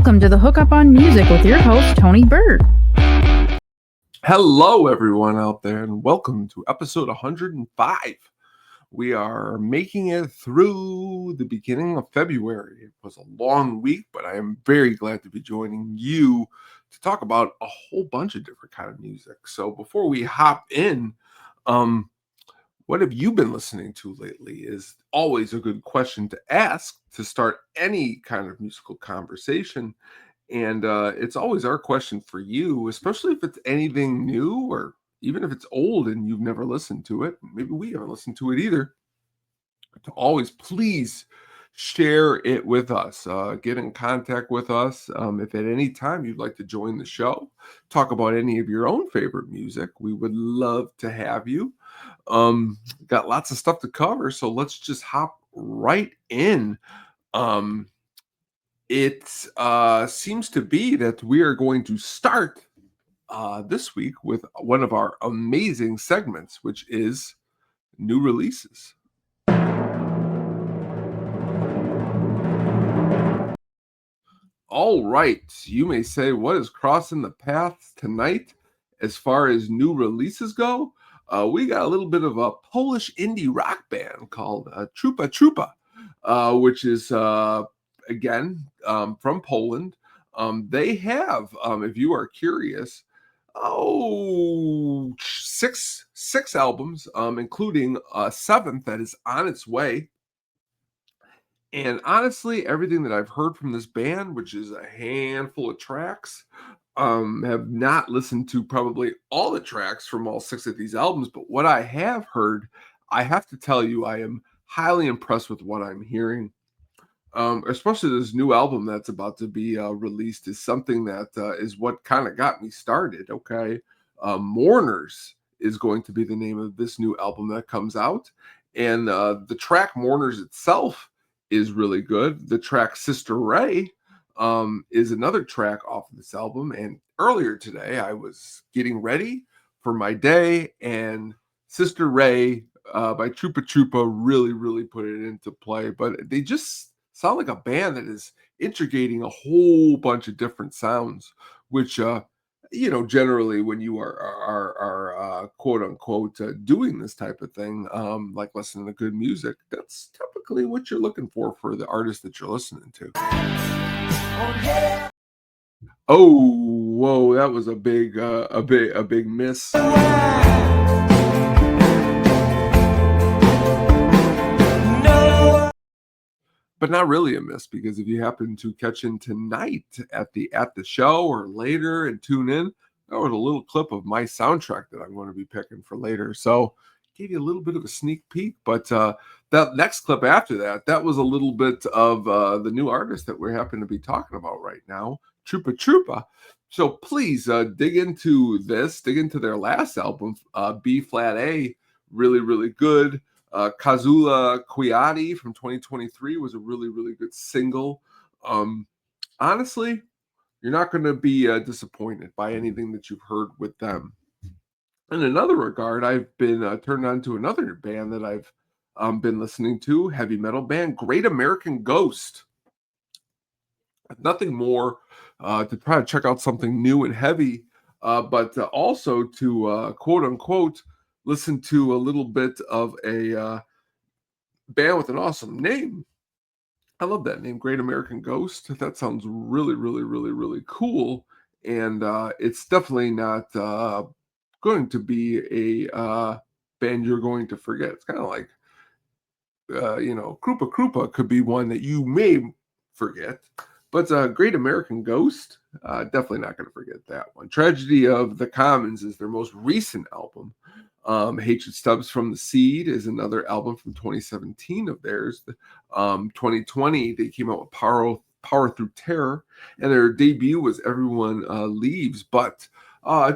Welcome to the Hookup on Music with your host, Tony Bird. Hello, everyone out there, and welcome to episode 105. We are making it through the beginning of February. It was a long week, but I am very glad to be joining you to talk about a whole bunch of different kind of music. So before we hop in, what have you been listening to lately is always a good question to ask to start any kind of musical conversation. And it's always our question for you, especially if it's anything new or even if it's old and you've never listened to it. Maybe we haven't listened to it either. To always please share it with us. Get in contact with us. If at any time you'd like to join the show, talk about any of your own favorite music, we would love to have you. Got lots of stuff to cover, so let's just hop right in. It seems to be that we are going to start this week with one of our amazing segments, which is new releases. All right, you may say, what is crossing the path tonight as far as new releases go? We got a little bit of a Polish indie rock band called Trupa, which is again from Poland. They have, if you are curious, six albums, including a seventh that is on its way. And honestly, everything that I've heard from this band, which is a handful of tracks, have not listened to probably all the tracks from all six of these albums. But what I have heard, I have to tell you, I am highly impressed with what I'm hearing. Especially this new album that's about to be released is something that is what kind of got me started. Okay. Mourners is going to be the name of this new album that comes out. And the track Mourners itself is really good. The track Sister Ray is another track off of this album. And earlier today, I was getting ready for my day, and Sister Ray by Trupa really put it into play. But they just sound like a band that is integrating a whole bunch of different sounds, which generally when you are quote unquote doing this type of thing, like listening to good music, that's typically what you're looking for the artist that you're listening to. Oh, whoa, that was a big miss. But not really a miss, because if you happen to catch in tonight at the show or later and tune in, that was a little clip of my soundtrack that I'm going to be picking for later. So gave you a little bit of a sneak peek, but that next clip after that was a little bit of the new artist that we happen to be talking about right now, Trupa. So please dig into their last album, B flat A, really good. Kazula Kwiati from 2023 was a really good single. Honestly, you're not going to be disappointed by anything that you've heard with them. In another regard, I've been turned on to another band that I've been listening to, heavy metal band, Great American Ghost. Nothing more to try to check out something new and heavy, but also to quote unquote listen to a little bit of a band with an awesome name. I love that name, Great American Ghost. That sounds really cool. And it's definitely not going to be a band you're going to forget. It's kind of like, Krupa could be one that you may forget. But Great American Ghost, definitely not going to forget that one. Tragedy of the Commons is their most recent album. Hatred Stubs from the Seed is another album from 2017 of theirs. 2020, they came out with Power Through Terror, and their debut was Everyone Leaves. But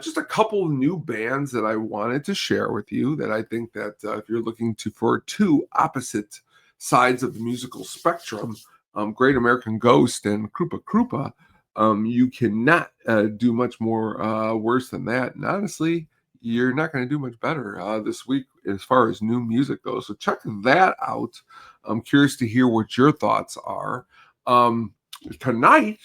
just a couple of new bands that I wanted to share with you that I think that if you're looking for two opposite sides of the musical spectrum, Great American Ghost and Krupa, you cannot do much more worse than that. And honestly, you're not going to do much better this week as far as new music goes. So check that out. I'm curious to hear what your thoughts are. Tonight,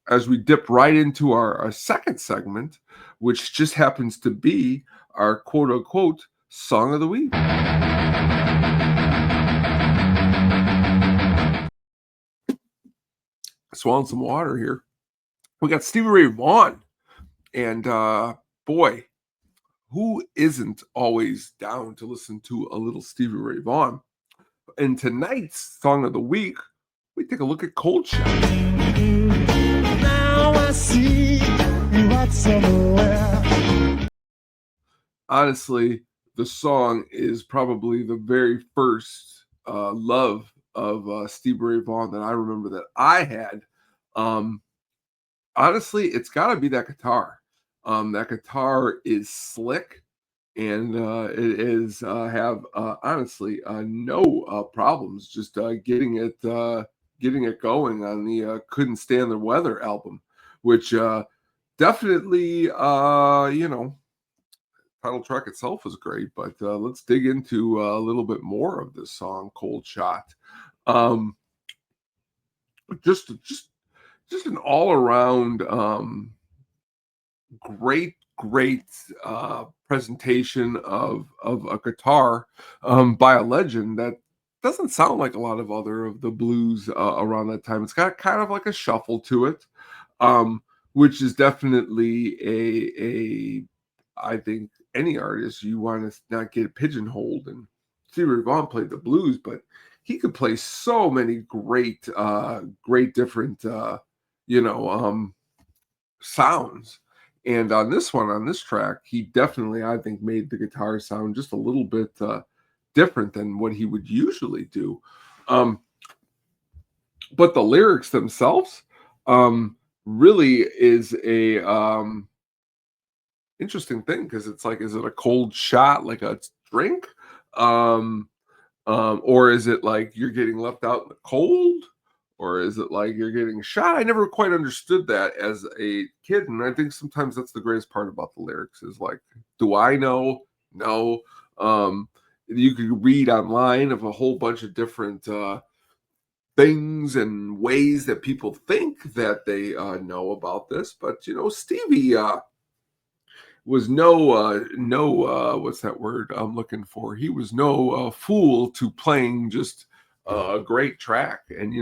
as we dip right into our second segment, which just happens to be our quote unquote song of the week. Swallowing some water here. We got Stevie Ray Vaughan. And boy, who isn't always down to listen to a little Stevie Ray Vaughan? In tonight's song of the week, we take a look at Cold Shot. Now I see you out somewhere. Honestly, the song is probably the very first love of Stevie Ray Vaughan that I remember that I had. Honestly, it's got to be that guitar. That guitar is slick, and it is have honestly no problems just getting it going on the "Couldn't Stand the Weather" album, which definitely title track itself is great. But let's dig into a little bit more of this song, "Cold Shot." Um, just an all around great presentation of a guitar by a legend that doesn't sound like a lot of other of the blues around that time. It's got kind of like a shuffle to it, which is definitely a I think any artist you want to not get pigeonholed. And Stevie Ray Vaughan played the blues, but he could play so many great different sounds. And on this track, he definitely, I think, made the guitar sound just a little bit different than what he would usually do. But the lyrics themselves really is a interesting thing, because it's like, is it a cold shot like a drink? Or is it like you're getting left out in the cold? Or is it like you're getting shot? I never quite understood that as a kid. And I think sometimes that's the greatest part about the lyrics is like, do I know? No. You could read online of a whole bunch of different things and ways that people think that they know about this. But, Stevie was no what's that word I'm looking for? He was no fool to playing just a great track. And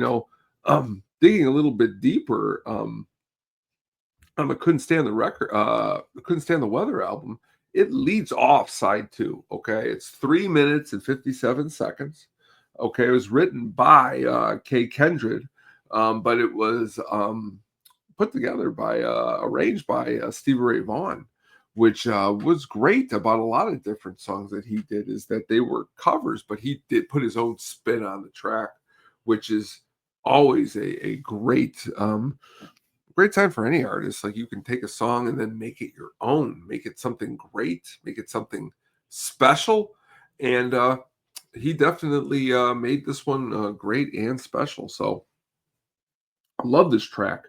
digging a little bit deeper on the Couldn't Stand the Weather album, it leads off side 2. Okay, it's 3 minutes and 57 seconds. Okay, it was written by Kay Kendrick, but it was put together by arranged by Stevie Ray Vaughan, which was great about a lot of different songs that he did, is that they were covers, but he did put his own spin on the track, which is always a great time for any artist. Like, you can take a song and then make it your own, make it something great, make it something special. And he definitely made this one great and special. So I love this track.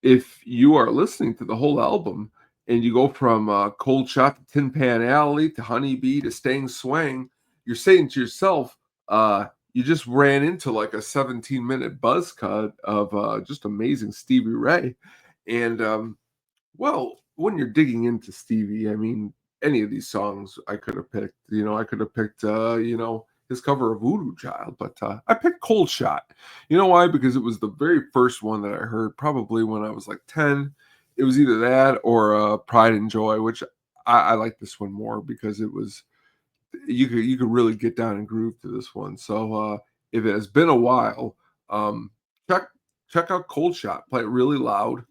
If you are listening to the whole album and you go from Cold Shot to Tin Pan Alley to Honeybee to Staying Swang, you're saying to yourself, you just ran into like a 17-minute buzz cut of just amazing Stevie Ray. And well, when you're digging into Stevie, I mean, any of these songs I could have picked. I could have picked his cover of Voodoo Child, but I picked Cold Shot. You know why? Because it was the very first one that I heard, probably when I was like 10. It was either that or Pride and Joy, which I like this one more because it was, you could really get down and groove to this one. So if it has been a while, check out Cold Shot. Play it really loud.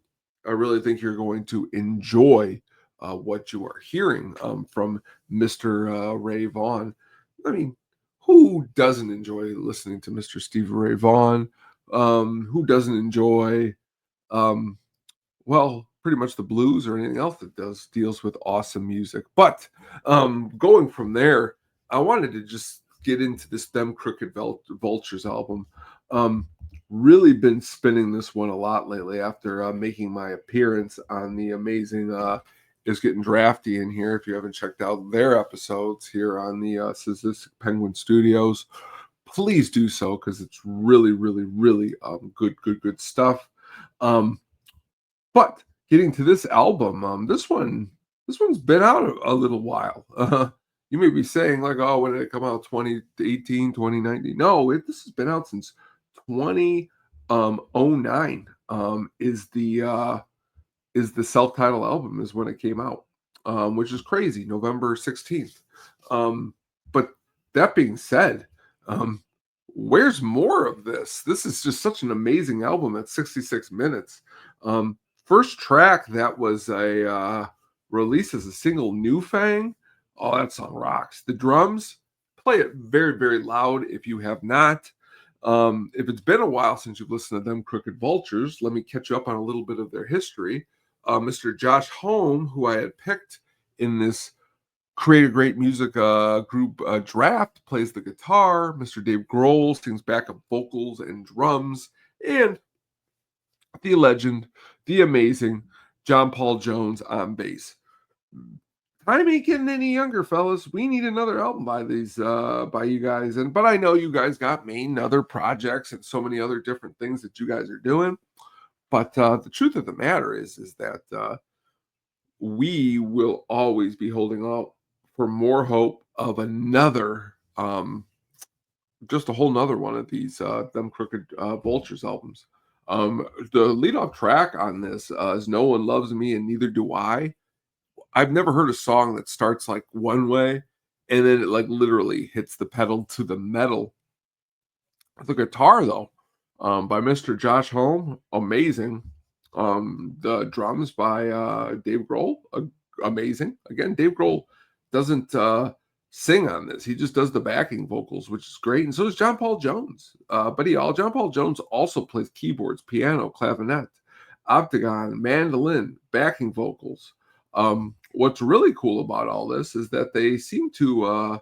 I really think you're going to enjoy what you are hearing from Mr. Ray Vaughan. I mean, who doesn't enjoy listening to Mr. Stevie Ray Vaughan? Who doesn't enjoy, pretty much the blues or anything else that deals with awesome music? But going from there, I wanted to just get into this Them Crooked Vultures album. Really been spinning this one a lot lately after making my appearance on the amazing Is Getting Drafty in here. If you haven't checked out their episodes here on the Sadistic Penguin Studios, please do so, because it's really good stuff. Um, but getting to this album, this one's been out a little while. You may be saying like, oh, when did it come out? 2018, 2019? No, this has been out since 2009. Is the self-titled album is when it came out, which is crazy, November 16th. But that being said, um, where's more of this? This is just such an amazing album at 66 minutes. First track that was a release as a single, New Fang. Oh, that song rocks. The drums, play it very, very loud if you have not. If it's been a while since you've listened to them Crooked Vultures, let me catch you up on a little bit of their history. Mr. Josh Home, who I had picked in this Create a Great Music group draft, plays the guitar. Mr. Dave Grohl sings backup vocals and drums. And the legend, the amazing John Paul Jones on bass. Time ain't getting any younger, fellas. We need another album by you guys. But I know you guys got main other projects and so many other different things that you guys are doing. But the truth of the matter is that we will always be holding out for more hope of another, just a whole nother one of these them Crooked Vultures albums. The lead-off track on this is "No One Loves Me and Neither Do I." I've never heard a song that starts like one way and then it like literally hits the pedal to the metal. The guitar though, by Mr. Josh Home, amazing. The drums by Dave Grohl, amazing. Again, Dave Grohl doesn't sing on this; he just does the backing vocals, which is great. And so does John Paul Jones. John Paul Jones also plays keyboards, piano, clavinet, octagon, mandolin, backing vocals. What's really cool about all this is that they seem to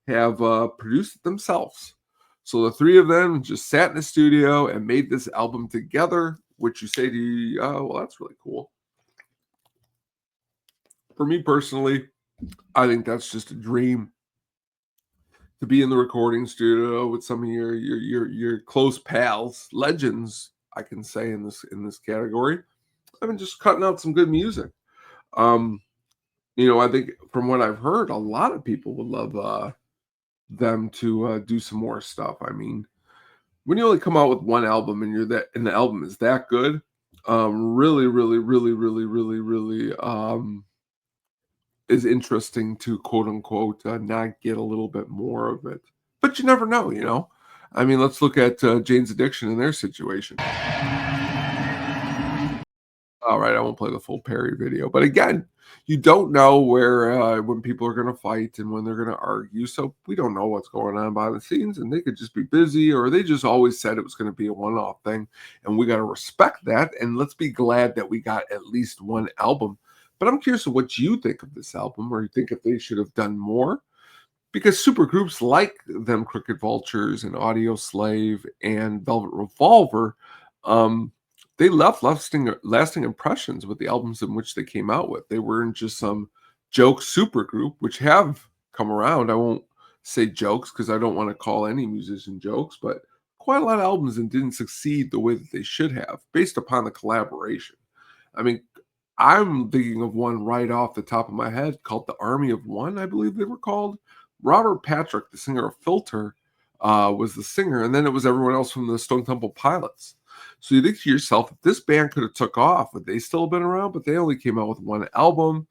have produced it themselves. So the three of them just sat in the studio and made this album together, which you say to you, oh, well, that's really cool. For me personally, I think that's just a dream to be in the recording studio with some of your close pals, legends, I can say in this category. I mean, just cutting out some good music. I think from what I've heard, a lot of people would love them to do some more stuff. I mean, when you only come out with one album and the album is that good, really, really, really, really, really, really is interesting to quote unquote not get a little bit more of it. But you never know. I mean, let's look at Jane's Addiction and their situation. All right, I won't play the full Perry video, but again, you don't know where when people are going to fight and when they're going to argue, so we don't know what's going on behind the scenes, and they could just be busy, or they just always said it was going to be a one-off thing, and we got to respect that, and let's be glad that we got at least one album. But I'm curious of what you think of this album, or you think if they should have done more, because supergroups like them Crooked Vultures and Audio Slave and Velvet Revolver, they left lasting impressions with the albums in which they came out with. They weren't just some joke supergroup, which have come around. I won't say jokes because I don't want to call any musician jokes, but quite a lot of albums and didn't succeed the way that they should have based upon the collaboration. I mean, I'm thinking of one right off the top of my head called The Army of One, I believe they were called. Robert Patrick, the singer of Filter, was the singer, and then it was everyone else from the Stone Temple Pilots. So you think to yourself, if this band could have took off, would they still have been around? But they only came out with one album.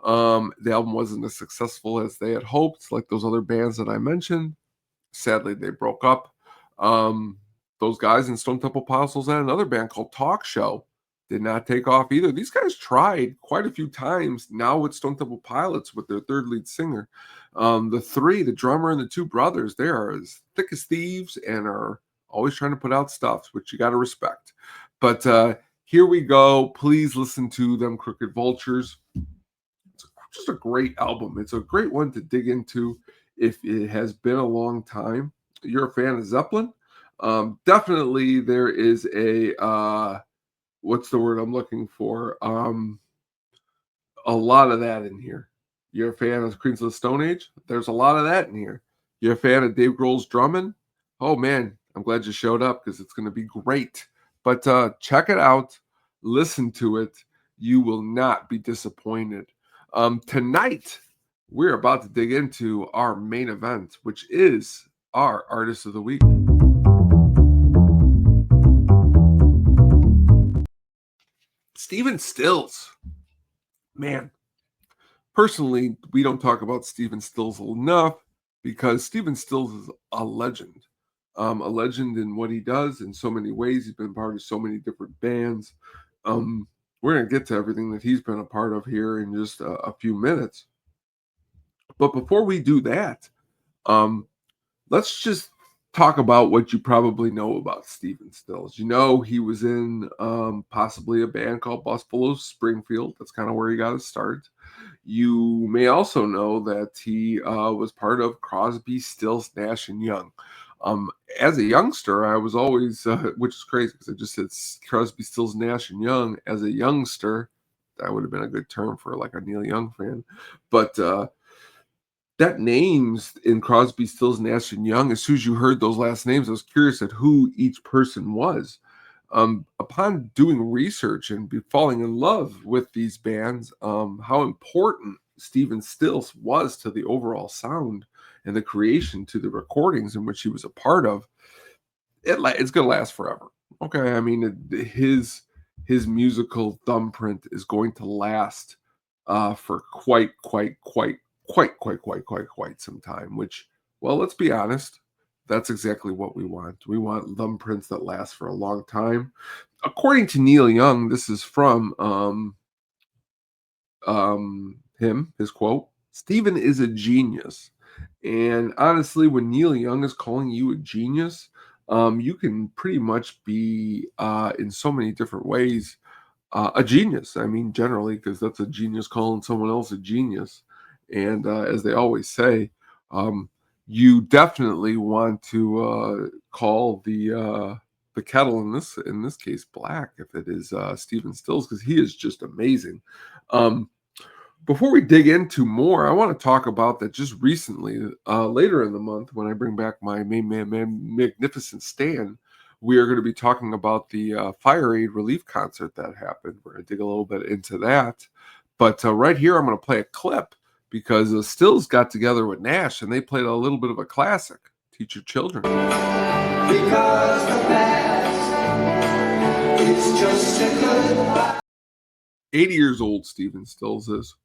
The album wasn't as successful as they had hoped, like those other bands that I mentioned. Sadly, they broke up. Those guys in Stone Temple Pilots had another band called Talk Show. Did not take off either. These guys tried quite a few times now with Stone Temple Pilots with their third lead singer. The drummer and the two brothers, they are as thick as thieves and are always trying to put out stuff, which you got to respect. But here we go. Please listen to them Crooked Vultures. It's just a great album. It's a great one to dig into if it has been a long time. You're a fan of Zeppelin. Definitely there is a what's the word I'm looking for? A lot of that in here. You're a fan of Queens of the Stone Age? There's a lot of that in here. You're a fan of Dave Grohl's drumming? Oh man, I'm glad you showed up because it's going to be great. But check it out, listen to it. You will not be disappointed. Tonight, we're about to dig into our main event, which is our Artist of the Week. Stephen Stills. Man, personally, we don't talk about Stephen Stills enough because Stephen Stills is a legend. A legend in what he does in so many ways. He's been part of so many different bands. We're going to get to everything that he's been a part of here in just a few minutes. But before we do that, let's just talk about what you probably know about Stephen Stills. You know, he was in possibly a band called Buffalo Springfield. That's kind of where he got his start. You may also know that he was part of Crosby, Stills, Nash and Young. As a youngster, I was always, which is crazy because I just said Crosby, Stills, Nash and Young. As a youngster, that would have been a good term for like a Neil Young fan. But that names in Crosby, Stills, Nash and Young, as soon as you heard those last names, I was curious at who each person was. Upon doing research and falling in love with these bands, how important Stephen Stills was to the overall sound and the creation to the recordings in which he was a part of, it's going to last forever. Okay, I mean, his musical thumbprint is going to last for quite some time, which, well, let's be honest, that's exactly what we want. We want thumbprints that last for a long time. According to Neil Young, this is from his quote, "Stephen is a genius." And honestly, when Neil Young is calling you a genius, you can pretty much be in so many different ways a genius. I mean, generally, because that's a genius calling someone else a genius. And as they always say, you definitely want to call the kettle in this case black if it is Stephen Stills, because he is just amazing. Before we dig into more, I want to talk about that just recently, later in the month, when I bring back my magnificent stand, we are going to be talking about the Fire Aid relief concert that happened. We're going to dig a little bit into that. But right here, I'm going to play a clip because Stills got together with Nash and they played a little bit of a classic, Teach Your Children. Because the past is just a good 80 years old, Stephen Stills is.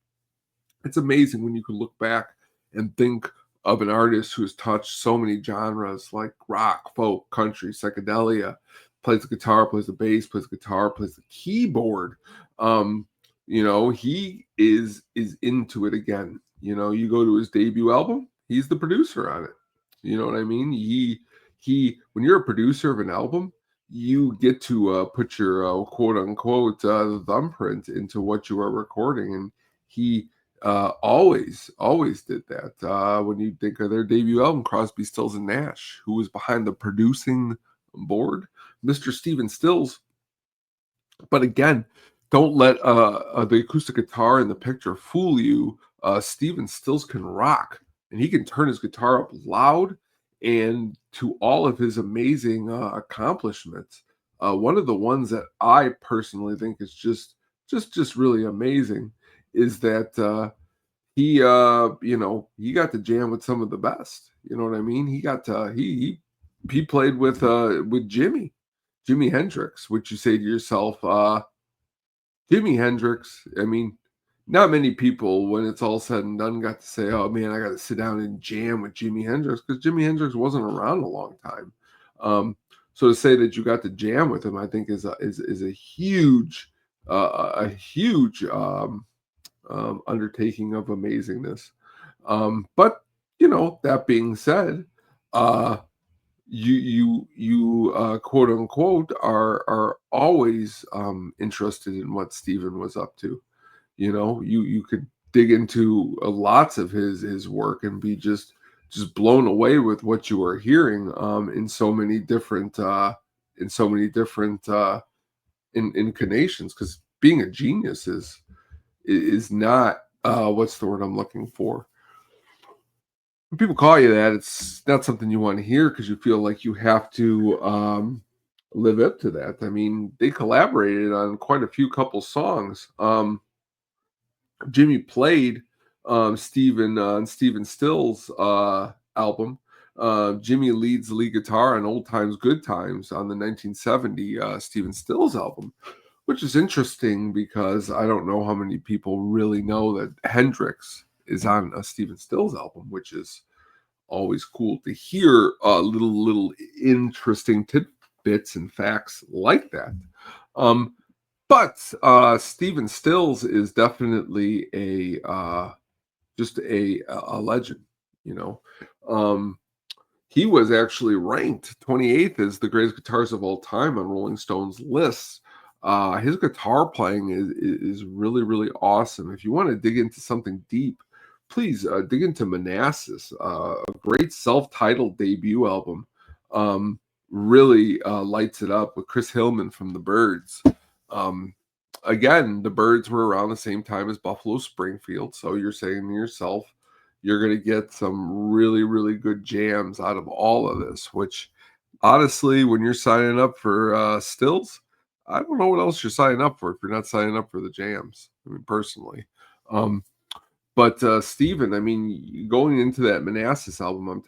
It's amazing when you can look back and think of an artist who has touched so many genres like rock, folk, country, psychedelia, plays the guitar, plays the bass, plays the guitar, plays the keyboard. He is into it again. You go to his debut album, he's the producer on it. You know what I mean? He when you're a producer of an album, you get to put your quote unquote thumbprint into what you are recording, and he always did that. When you think of their debut album, Crosby, Stills and Nash, who was behind the producing board, Mr. Stephen Stills. But again, don't let the acoustic guitar in the picture fool you. Stephen Stills can rock, and he can turn his guitar up loud. And to all of his amazing accomplishments, one of the ones that I personally think is just really amazing is that he got to jam with some of the best. You know what I mean? He got to he played with Jimi Hendrix, which you say to yourself, Jimi Hendrix. I mean, not many people, when it's all said and done, got to say, "Oh man, I got to sit down and jam with Jimi Hendrix," because Jimi Hendrix wasn't around a long time. So to say that you got to jam with him, I think is a huge undertaking of amazingness. But that being said, you quote unquote are always interested in what Stephen was up to. You could dig into lots of his work and be just blown away with what you are hearing in so many different incarnations, because being a genius is not what's the word I'm looking for. When people call you that, it's not something you want to hear because you feel like you have to live up to that. I mean, they collaborated on quite a few couple songs. Jimmy played on Steven Stills' album. Jimmy leads the lead guitar on Old Times, Good Times on the 1970 Steven Stills album, which is interesting because I don't know how many people really know that Hendrix is on a Steven Stills album, which is always cool to hear little interesting tidbits and facts like that. Um, but Steven Stills is definitely a just a legend, you know. Um, he was actually ranked 28th as the greatest guitarist of all time on Rolling Stone's list. His guitar playing is really awesome. If you want to dig into something deep, please dig into Manassas, a great self-titled debut album. Um, really lights it up with Chris Hillman from the Byrds. Um, Again, the Byrds were around the same time as Buffalo Springfield, so you're saying to yourself, you're going to get some really good jams out of all of this, which honestly, when you're signing up for Stills, I don't know what else you're signing up for if you're not signing up for the jams. I mean, personally. Um, but Steven, I mean, going into that Manassas album,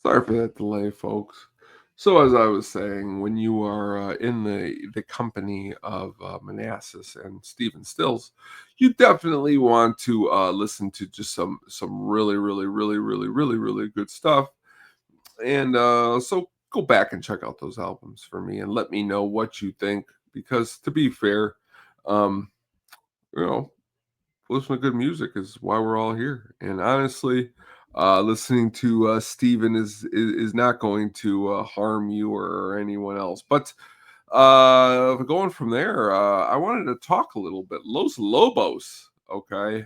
sorry for that delay, folks. So as I was saying, when you are in the company of Manassas and Stephen Stills, you definitely want to listen to just some really good stuff. And so go back and check out those albums for me and let me know what you think. Because to be fair, um, you know, listening to good music is why we're all here. And honestly, listening to Steven is not going to harm you or anyone else. But going from there, I wanted to talk a little bit. Los Lobos. Okay.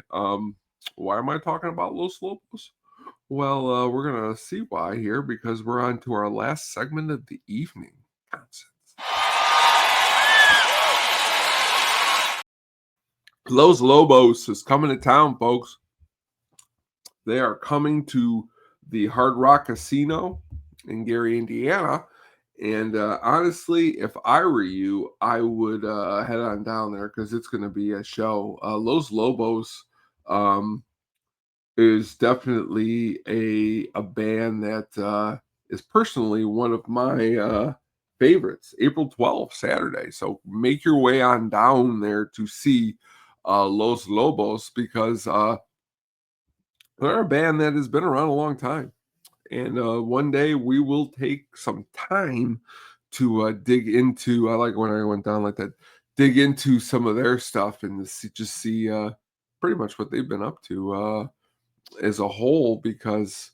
Why am I talking about Los Lobos? Well, we're gonna see why here because we're on to our last segment of the evening. Nonsense. Los Lobos is coming to town, folks. They are coming to the Hard Rock Casino in Gary, Indiana. And honestly, if I were you, I would head on down there because it's going to be a show. Los Lobos um, is definitely a band that is personally one of my favorites. April 12th, Saturday. So make your way on down there to see Los Lobos because they're a band that has been around a long time. And one day we will take some time to dig into. I like when I went down like that, dig into some of their stuff and just see pretty much what they've been up to as a whole because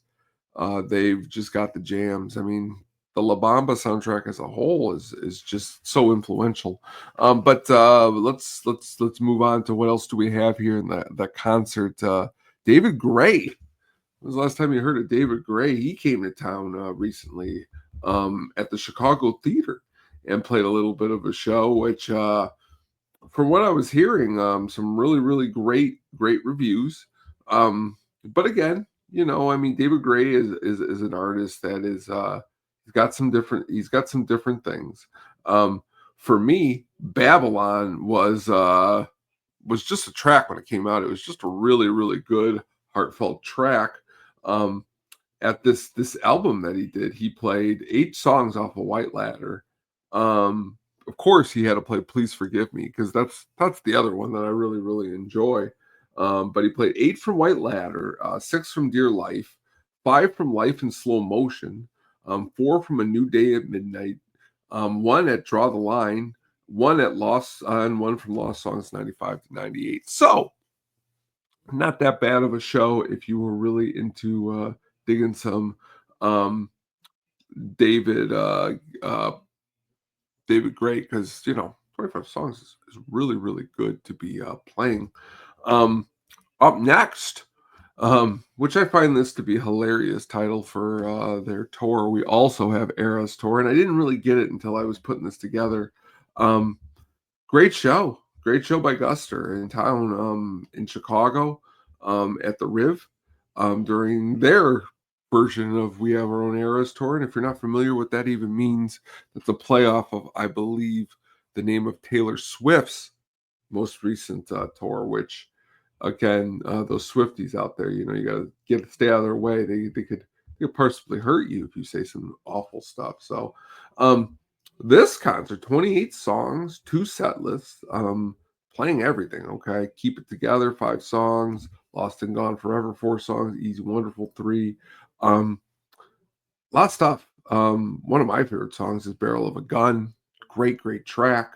they've just got the jams. I mean, the La Bamba soundtrack as a whole is just so influential. But let's move on to what else do we have here in the concert. David Gray. When was the last time you heard of David Gray? He came to town recently at the Chicago Theater and played a little bit of a show, which, from what I was hearing, some really great reviews. But again, I mean, David Gray is an artist that is he's got some different things. For me, Babylon was just a track when it came out. It was just a really, really good, heartfelt track. Um, at this album that he did, he played 8 songs off of White Ladder. Of course, he had to play "Please Forgive Me" because that's the other one that I really, really enjoy. But he played 8 from White Ladder, 6 from Dear Life, 5 from Life in Slow Motion, 4 from A New Day at Midnight, 1 at Draw the Line, 1 at Lost, and 1 from Lost Songs 95 to 98. So not that bad of a show if you were really into digging some um, David David Gray, because 25 songs is really, really good to be playing. Up next, which I find this to be a hilarious title for their tour. We also have Era's tour, and I didn't really get it until I was putting this together. Um, Great show. Great show by Guster in town in Chicago at the Riv during their version of We Have Our Own Eras tour. And if you're not familiar what that even means, that's a playoff of, I believe, the name of Taylor Swift's most recent tour, which, again, those Swifties out there, you got to stay out of their way. They could possibly hurt you if you say some awful stuff. So, this concert, 28 songs, 2 set lists, playing everything, okay? Keep It Together, 5 songs, Lost and Gone Forever, 4 songs, Easy Wonderful, 3. Lot of stuff. One of my favorite songs is Barrel of a Gun. Great, great track.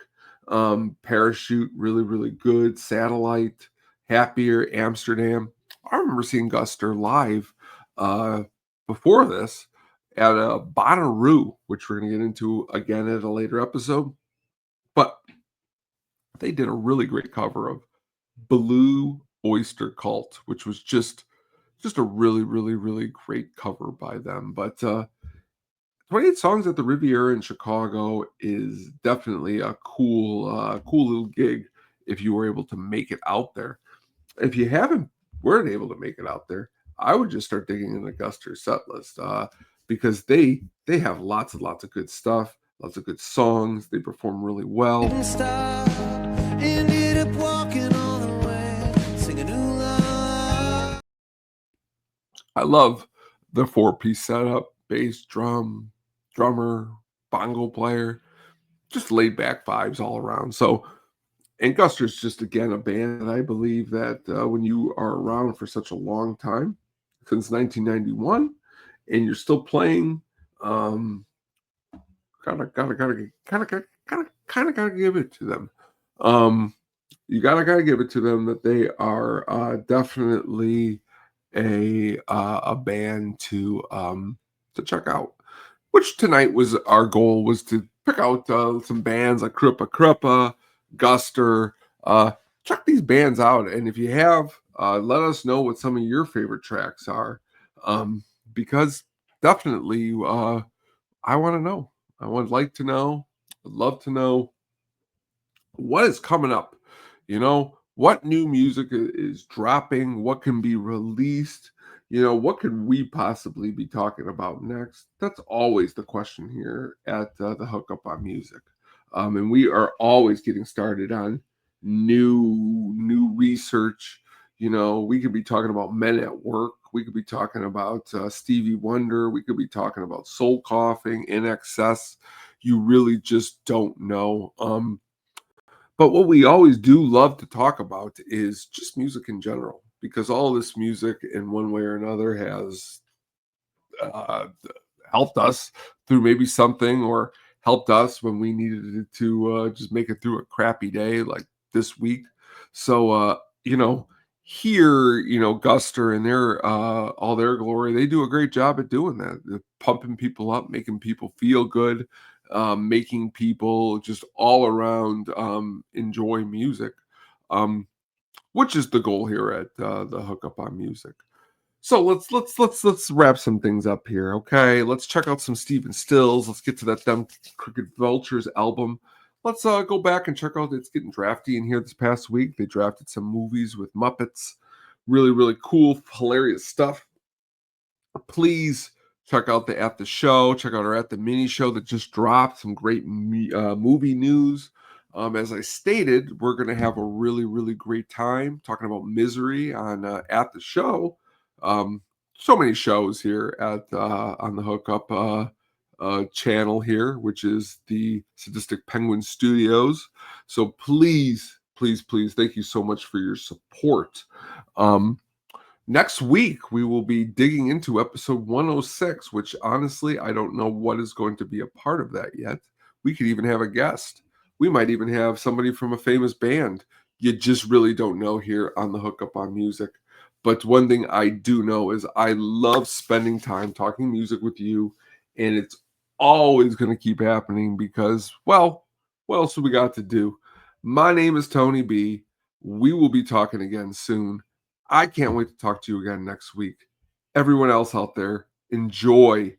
Parachute, really, really good. Satellite, Happier, Amsterdam. I remember seeing Guster live before this at a Bonnaroo, which we're going to get into again at a later episode. But they did a really great cover of Blue Oyster Cult, which was just a really, really, really great cover by them. But 28 songs at the Riviera in Chicago is definitely a cool little gig if you were able to make it out there. If you weren't able to make it out there, I would just start digging in the Guster set list because they have lots and lots of good stuff, lots of good songs. They perform really well. I love the 4-piece setup: bass, drum, drummer, bongo player, just laid back vibes all around. So, and Guster's just, again, a band that I believe that when you are around for such a long time, since 1991, and you're still playing, gotta give it to them. You gotta give it to them that they are definitely a band to check out. Which tonight was our goal, was to pick out some bands like Trupa, Guster. Check these bands out, and if you have, let us know what some of your favorite tracks are, because definitely I want to know. I would like to know. I'd love to know what is coming up. What new music is dropping, what can be released, what could we possibly be talking about next? That's always the question here at the Hookup on Music. And we are always getting started on new research. We could be talking about Men at Work. We could be talking about Stevie Wonder. We could be talking about Soul Coughing, In Excess. You really just don't know. But what we always do love to talk about is just music in general, because all this music in one way or another has helped us through maybe something, or helped us when we needed to just make it through a crappy day like this week. So, here, Guster and their all their glory, they do a great job at doing that. They're pumping people up, making people feel good, making people just all around enjoy music, which is the goal here at the Hookup on Music. So let's wrap some things up here, okay? Let's check out some Stephen Stills. Let's get to that Them Crooked Vultures album. Let's go back and check out. It's getting drafty in here this past week. They drafted some movies with Muppets. Really, really cool, hilarious stuff. Please check out the Show. Check out our At the Mini Show that just dropped some great movie news. As I stated, we're going to have a really, really great time talking about Misery on at the show. So many shows here at on the Hookup channel here, which is the Sadistic Penguin Studios. So please, please, please, thank you so much for your support. Next week, we will be digging into episode 106, which honestly, I don't know what is going to be a part of that yet. We could even have a guest. We might even have somebody from a famous band. You just really don't know here on the Hookup on Music. But one thing I do know is I love spending time talking music with you, and it's always going to keep happening because, well, what else do we got to do? My name is Tony B. We will be talking again soon. I can't wait to talk to you again next week. Everyone else out there, enjoy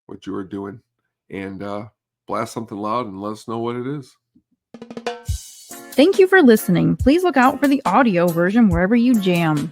what you are doing and blast something loud and let us know what it is. Thank you for listening. Please look out for the audio version wherever you jam.